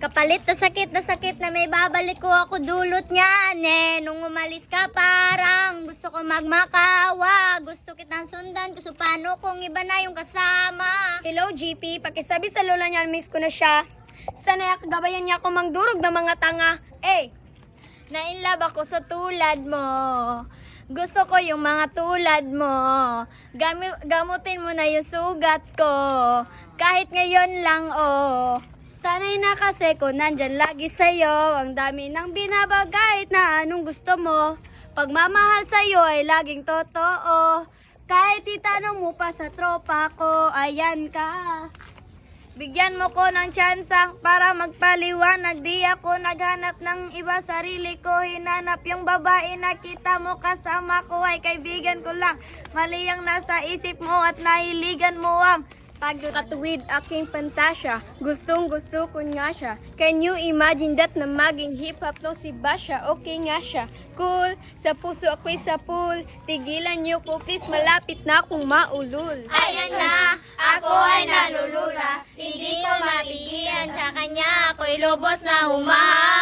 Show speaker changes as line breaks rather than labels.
Kapalit na sakit na may babalik ko ako dulot niyan eh. Nung umalis ka parang gusto ko magmakawa. Gusto kitang sundan, gusto paano kung iba na yung kasama.
Hello, GP. Pakisabi sa lola niya, miss ko na siya. Sana gabayan niya ako mangdurog ng mga tanga.
Nainlove ako sa tulad mo. Gusto ko yung mga tulad mo. Gamutin mo na yung sugat ko. Kahit ngayon lang, oh. Sana'y na kasi ko nandyan lagi sa'yo. Ang dami nang binabagay na anong gusto mo. Pagmamahal sa'yo ay laging totoo. Kahit itanong mo pa sa tropa ko, ayan ka.
Bigyan mo ko ng tsansa para magpaliwanag. Di ako naghanap ng iba, sarili ko hinanap. Yung babae na kita mo kasama ko ay kaibigan ko lang. Mali ang nasa isip mo at nahiligan mo ang
Pagkatuwid aking pantasya, gustong gusto ko nga siya. Can you imagine that na maging hip-hop to si Basha? Okay nga siya. Cool, sa puso ako'y sa pool. Tigilan niyo ko please, malapit na akong maulol.
Ayan na, ako ay nalulula. Hindi ko mapigilan sa kanya, ako'y lubos na humahal.